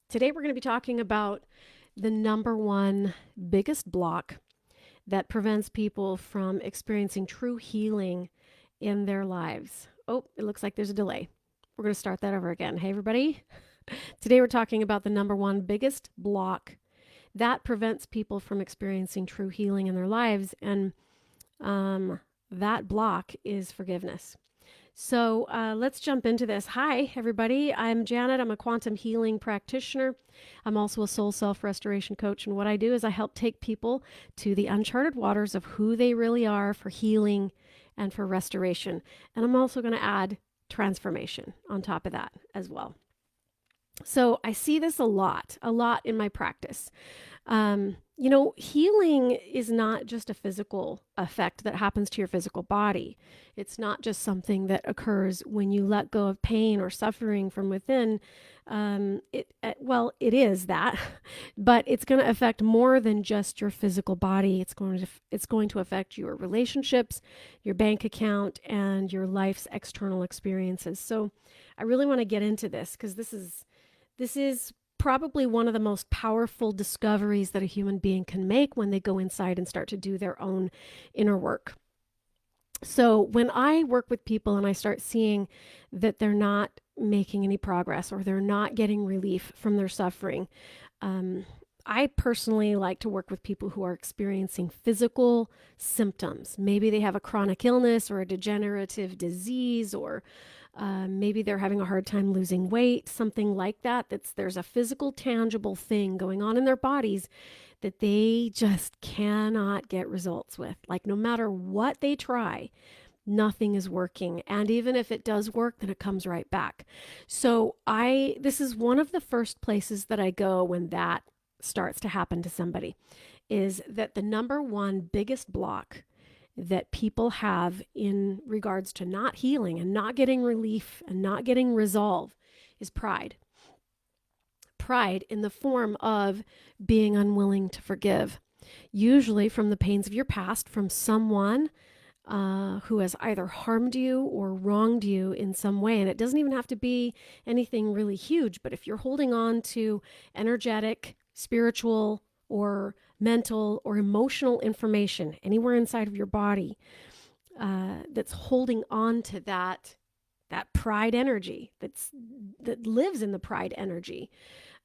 Today we're going to be talking about the number one biggest block that prevents people from experiencing true healing in their lives. Oh, it looks like there's a delay. We're going to start that over again. Hey, everybody. Today we're talking about the number one biggest block that prevents people from experiencing true healing in their lives. And that block is forgiveness. So let's jump into this. Hi, everybody. I'm Janet. I'm a quantum healing practitioner. I'm also a soul self restoration coach. And what I do is I help take people to the uncharted waters of who they really are for healing and for restoration. And I'm also going to add transformation on top of that as well. So I see this a lot in my practice. Healing is not just a physical effect that happens to your physical body. It's not just something that occurs when you let go of pain or suffering from within. It is that, but it's going to affect more than just your physical body. It's going to affect your relationships, your bank account, and your life's external experiences. So I really want to get into this because this is probably one of the most powerful discoveries that a human being can make when they go inside and start to do their own inner work. So when I work with people and I start seeing that they're not making any progress or they're not getting relief from their suffering, I personally like to work with people who are experiencing physical symptoms. Maybe they have a chronic illness or a degenerative disease, or maybe they're having a hard time losing weight, something like that. There's a physical, tangible thing going on in their bodies that they just cannot get results with. Like no matter what they try, nothing is working. And even if it does work, then it comes right back. So this is one of the first places that I go when that starts to happen to somebody, is that the number one biggest block that people have in regards to not healing and not getting relief and not getting resolve is pride. Pride in the form of being unwilling to forgive, usually from the pains of your past, from someone who has either harmed you or wronged you in some way. And it doesn't even have to be anything really huge, but if you're holding on to energetic, spiritual, or mental or emotional information anywhere inside of your body that's holding on to that pride energy that lives in the pride energy,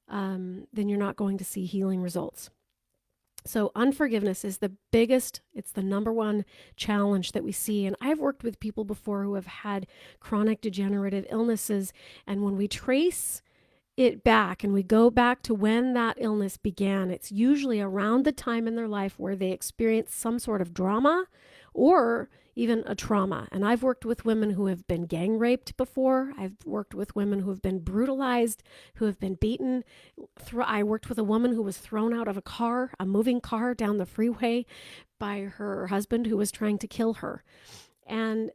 then you're not going to see healing results. So unforgiveness is it's the number one challenge that we see. And I've worked with people before who have had chronic degenerative illnesses. And when we trace it back and we go back to when that illness began, it's usually around the time in their life where they experienced some sort of drama or even a trauma. And I've worked with women who have been gang raped before. I've worked with women who have been brutalized, who have been beaten. I worked with a woman who was thrown out of a moving car down the freeway by her husband who was trying to kill her. And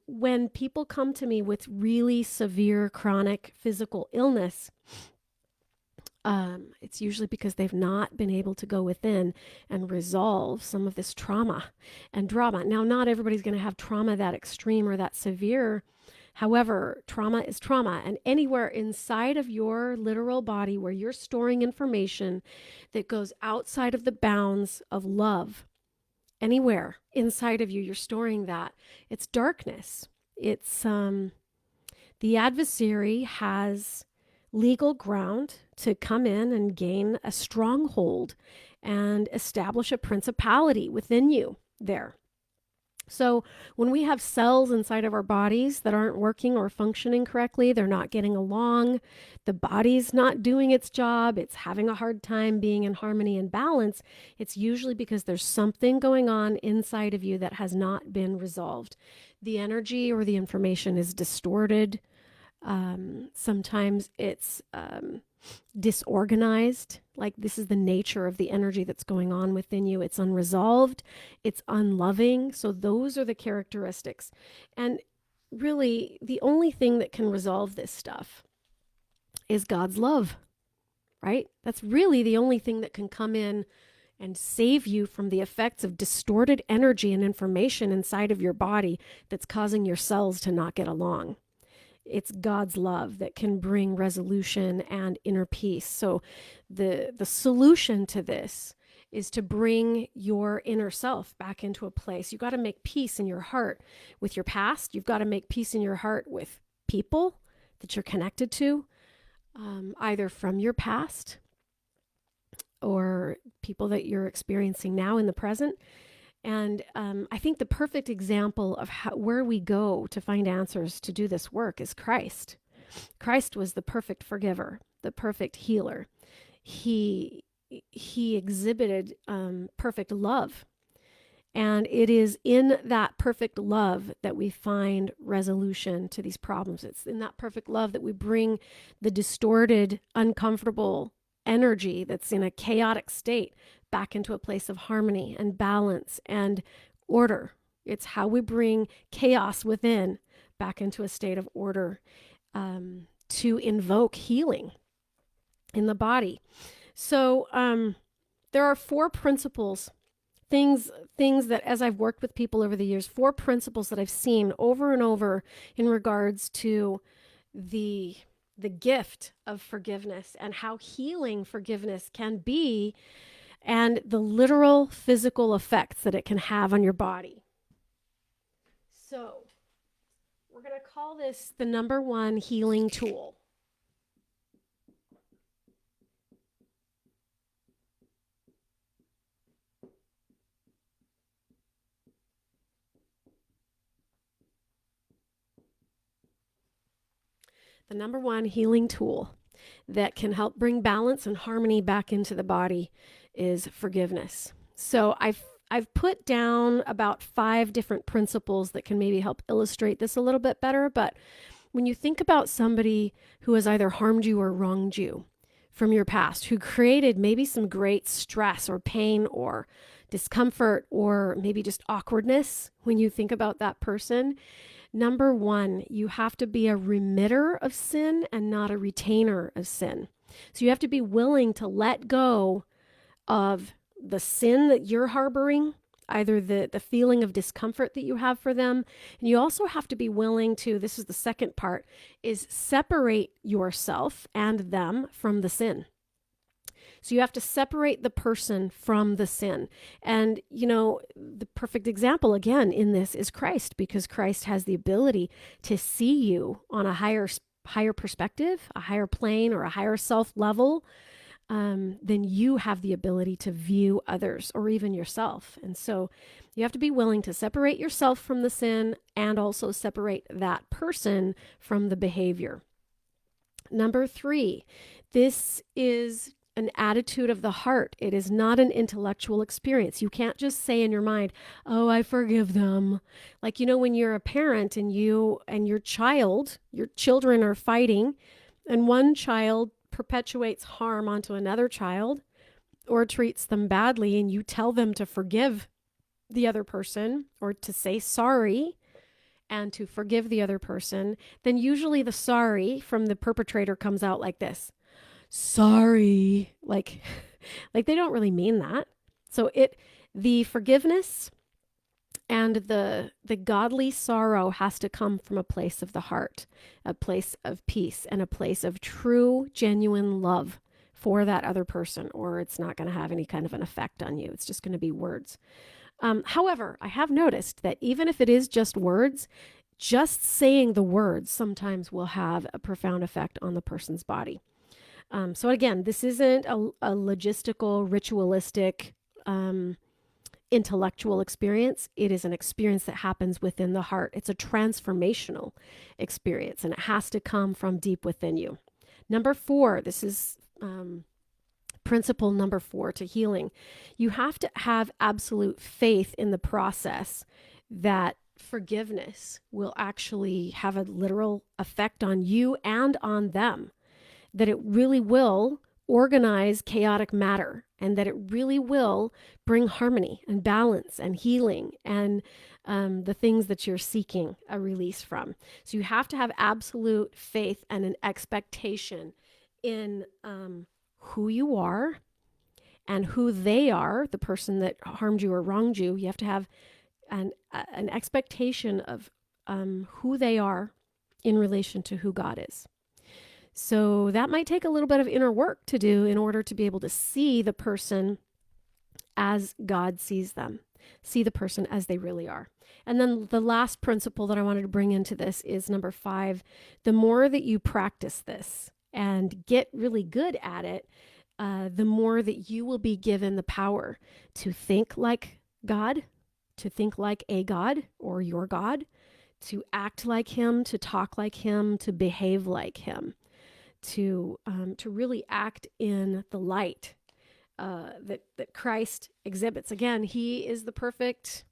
when people come to me with really severe chronic physical illness, it's usually because they've not been able to go within and resolve some of this trauma and drama. Now, not everybody's going to have trauma that extreme or that severe. However, trauma is trauma. And anywhere inside of your literal body where you're storing information that goes outside of the bounds of love, anywhere inside of you, you're storing that. It's darkness. It's the adversary has legal ground to come in and gain a stronghold and establish a principality within you there. So when we have cells inside of our bodies that aren't working or functioning correctly, they're not getting along, the body's not doing its job, it's having a hard time being in harmony and balance, it's usually because there's something going on inside of you that has not been resolved. The energy or the information is distorted. Sometimes it's disorganized. Like this is the nature of the energy that's going on within you. It's unresolved. It's unloving. So those are the characteristics. And really, the only thing that can resolve this stuff is God's love, right? That's really the only thing that can come in and save you from the effects of distorted energy and information inside of your body that's causing your cells to not get along. It's God's love that can bring resolution and inner peace. So the solution to this is to bring your inner self back into a place. You've got to make peace in your heart with your past. You've got to make peace in your heart with people that you're connected to, either from your past or people that you're experiencing now in the present. And I think the perfect example of where we go to find answers to do this work is Christ. Christ was the perfect forgiver, the perfect healer. He exhibited perfect love. And it is in that perfect love that we find resolution to these problems. It's in that perfect love that we bring the distorted, uncomfortable energy that's in a chaotic state back into a place of harmony and balance and order. It's how we bring chaos within back into a state of order, to invoke healing in the body. So there are 4 principles, things that, as I've worked with people over the years, 4 principles that I've seen over and over in regards to the gift of forgiveness and how healing forgiveness can be, and the literal physical effects that it can have on your body. So we're going to call this the number 1 healing tool. The number 1 healing tool that can help bring balance and harmony back into the body is forgiveness. So I've put down about 5 different principles that can maybe help illustrate this a little bit better. But when you think about somebody who has either harmed you or wronged you from your past, who created maybe some great stress or pain or discomfort or maybe just awkwardness when you think about that person, number 1, you have to be a remitter of sin and not a retainer of sin. So you have to be willing to let go of the sin that you're harboring, either the feeling of discomfort that you have for them. And you also have to be willing to, this is the second part, is separate yourself and them from the sin. So you have to separate the person from the sin. And, the perfect example, again, in this is Christ, because Christ has the ability to see you on a higher perspective, a higher plane, or a higher self level, than you have the ability to view others or even yourself. And so you have to be willing to separate yourself from the sin and also separate that person from the behavior. Number 3, this is an attitude of the heart. It is not an intellectual experience. You can't just say in your mind, oh, I forgive them. Like, when you're a parent and you and your children are fighting, and one child perpetuates harm onto another child or treats them badly, and you tell them to forgive the other person or to say sorry and to forgive the other person, then usually the sorry from the perpetrator comes out like this. Sorry. Like they don't really mean that. So the forgiveness and the godly sorrow has to come from a place of the heart, a place of peace, and a place of true, genuine love for that other person, or it's not going to have any kind of an effect on you. It's just going to be words. However, I have noticed that even if it is just words, just saying the words sometimes will have a profound effect on the person's body. So again, this isn't a logistical, ritualistic, intellectual experience. It is an experience that happens within the heart. It's a transformational experience, and it has to come from deep within you. Number 4, this is principle number 4 to healing. You have to have absolute faith in the process that forgiveness will actually have a literal effect on you and on them, that it really will organize chaotic matter, and that it really will bring harmony and balance and healing and the things that you're seeking a release from. So you have to have absolute faith and an expectation in who you are and who they are, the person that harmed you or wronged you. You have to have an expectation of who they are in relation to who God is. So that might take a little bit of inner work to do in order to be able to see the person as God sees them, see the person as they really are. And then the last principle that I wanted to bring into this is number 5. The more that you practice this and get really good at it, the more that you will be given the power to think like God, to think like a God or your God, to act like him, to talk like him, to behave like him, to really act in the light that Christ exhibits. Again, he's the perfect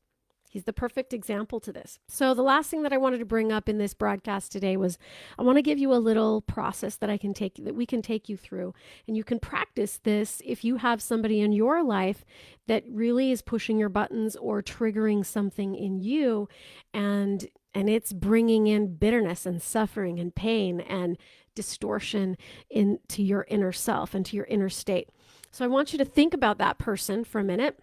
example to this. So the last thing that I wanted to bring up in this broadcast today was I want to give you a little process that we can take you through, and you can practice this if you have somebody in your life that really is pushing your buttons or triggering something in you, and it's bringing in bitterness and suffering and pain and distortion into your inner self and to your inner state. So I want you to think about that person for a minute.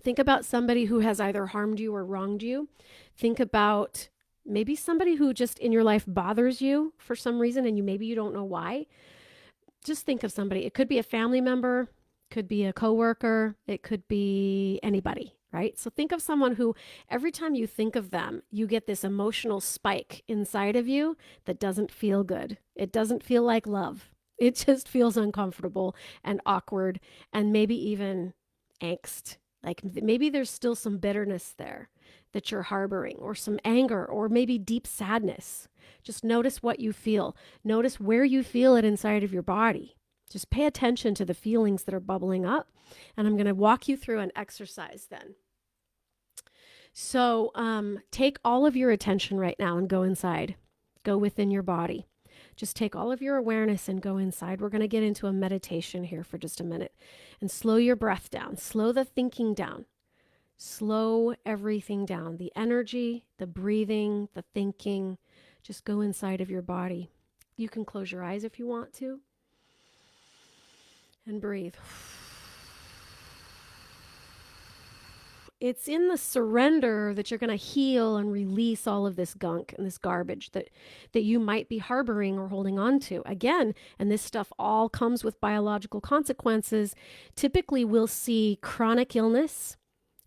Think about somebody who has either harmed you or wronged you. Think about maybe somebody who just in your life bothers you for some reason and maybe you don't know why. Just think of somebody. It could be a family member, could be a coworker, it could be anybody, right? So think of someone who every time you think of them, you get this emotional spike inside of you that doesn't feel good. It doesn't feel like love. It just feels uncomfortable and awkward and maybe even angst. Like maybe there's still some bitterness there that you're harboring, or some anger, or maybe deep sadness. Just notice what you feel. Notice where you feel it inside of your body. Just pay attention to the feelings that are bubbling up. And I'm going to walk you through an exercise then. So take all of your attention right now and go inside. Go within your body. Just take all of your awareness and go inside. We're going to get into a meditation here for just a minute. And slow your breath down. Slow the thinking down. Slow everything down. The energy, the breathing, the thinking. Just go inside of your body. You can close your eyes if you want to. And breathe. It's in the surrender that you're going to heal and release all of this gunk and this garbage that you might be harboring or holding on to. Again, and this stuff all comes with biological consequences. Typically, we'll see chronic illness,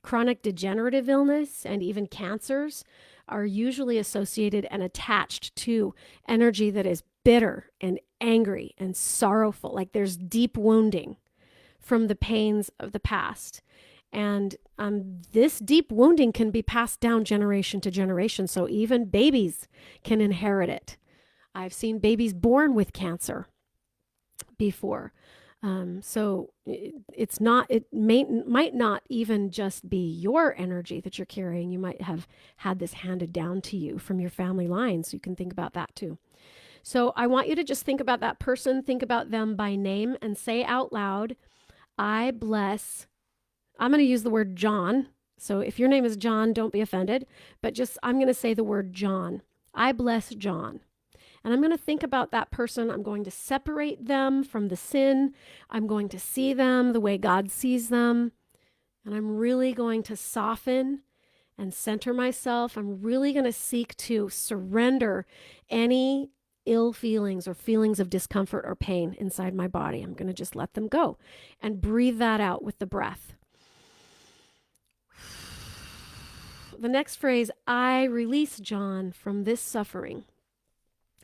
chronic degenerative illness, and even cancers are usually associated and attached to energy that is bitter and angry and sorrowful. Like there's deep wounding from the pains of the past. And this deep wounding can be passed down generation to generation. So even babies can inherit it. I've seen babies born with cancer before. So it might not even just be your energy that you're carrying. You might have had this handed down to you from your family line. So you can think about that too. So I want you to just think about that person, think about them by name, and say out loud, I bless. I'm going to use the word John. So if your name is John, don't be offended, but I'm going to say the word John. I bless John. And I'm going to think about that person. I'm going to separate them from the sin. I'm going to see them the way God sees them. And I'm really going to soften and center myself. I'm really going to seek to surrender any ill feelings or feelings of discomfort or pain inside my body. I'm going to just let them go and breathe that out with the breath. The next phrase, I release John from this suffering.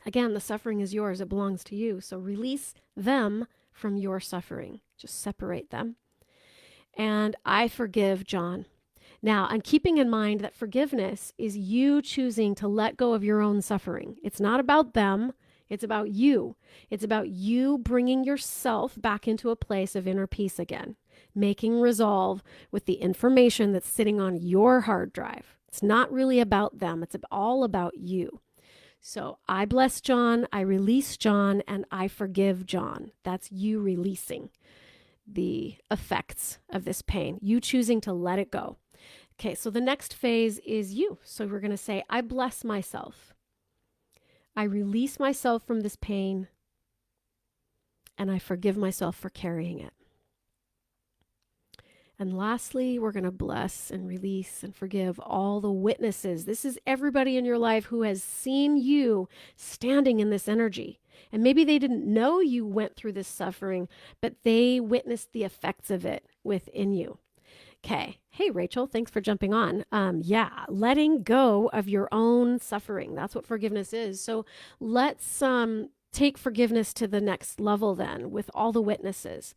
Again, the suffering is yours. It belongs to you. So release them from your suffering. Just separate them. And I forgive John. Now, I'm keeping in mind that forgiveness is you choosing to let go of your own suffering. It's not about them. It's about you. It's about you bringing yourself back into a place of inner peace again, making resolve with the information that's sitting on your hard drive. It's not really about them. It's all about you. So I bless John, I release John, and I forgive John. That's you releasing the effects of this pain, you choosing to let it go. Okay, so the next phase is you. So we're going to say, I bless myself. I release myself from this pain, and I forgive myself for carrying it. And lastly, we're going to bless and release and forgive all the witnesses. This is everybody in your life who has seen you standing in this energy. And maybe they didn't know you went through this suffering, but they witnessed the effects of it within you. Okay. Hey, Rachel, thanks for jumping on. Yeah, letting go of your own suffering. That's what forgiveness is. So let's take forgiveness to the next level then with all the witnesses.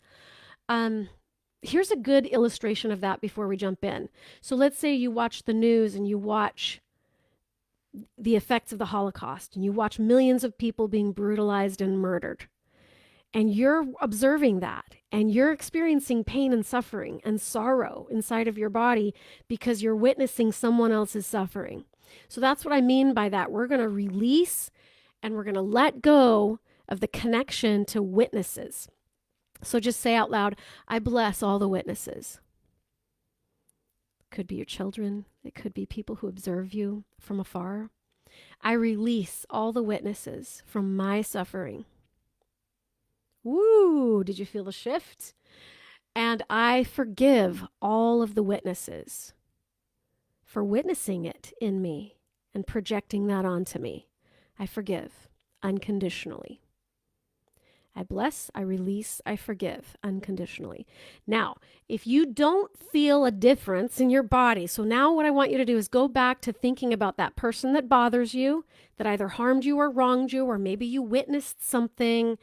Here's a good illustration of that before we jump in. So let's say you watch the news and you watch the effects of the Holocaust and you watch millions of people being brutalized and murdered. And you're observing that and you're experiencing pain and suffering and sorrow inside of your body because you're witnessing someone else's suffering. So that's what I mean by that. We're going to release and we're going to let go of the connection to witnesses. So just say out loud, I bless all the witnesses. It could be your children. It could be people who observe you from afar. I release all the witnesses from my suffering. Woo! Did you feel the shift? And I forgive all of the witnesses for witnessing it in me and projecting that onto me. I forgive unconditionally. I bless, I release, I forgive unconditionally. Now, if you don't feel a difference in your body, so now what I want you to do is go back to thinking about that person that bothers you, that either harmed you or wronged you, or maybe you witnessed something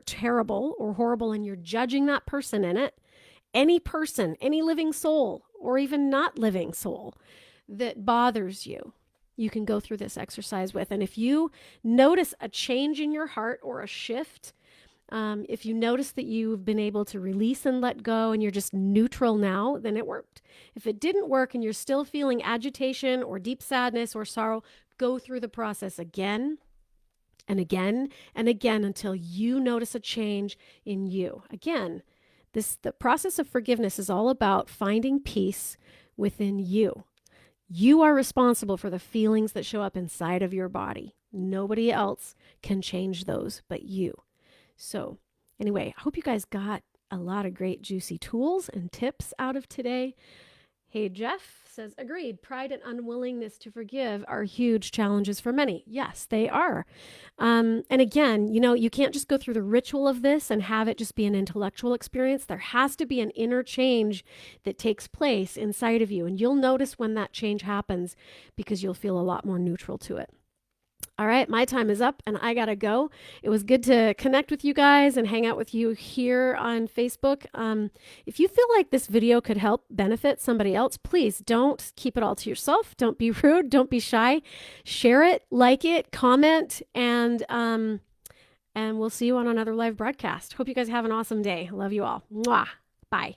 terrible or horrible and you're judging that person in it. Any person, any living soul, or even not living soul that bothers you, you can go through this exercise with. And if you notice a change in your heart or a shift, if you notice that you've been able to release and let go and you're just neutral now, then it worked. If it didn't work and you're still feeling agitation or deep sadness or sorrow, go through the process again and again and again until you notice a change in you. Again, the process of forgiveness is all about finding peace within you. You are responsible for the feelings that show up inside of your body. Nobody else can change those but you. So anyway, I hope you guys got a lot of great juicy tools and tips out of today. Hey, Jeff says, agreed. Pride and unwillingness to forgive are huge challenges for many. Yes, they are. And again, you can't just go through the ritual of this and have it just be an intellectual experience. There has to be an inner change that takes place inside of you. And you'll notice when that change happens because you'll feel a lot more neutral to it. All right, my time is up and I got to go. It was good to connect with you guys and hang out with you here on Facebook. If you feel like this video could help benefit somebody else, please don't keep it all to yourself. Don't be rude. Don't be shy. Share it, like it, comment, and we'll see you on another live broadcast. Hope you guys have an awesome day. Love you all. Mwah. Bye.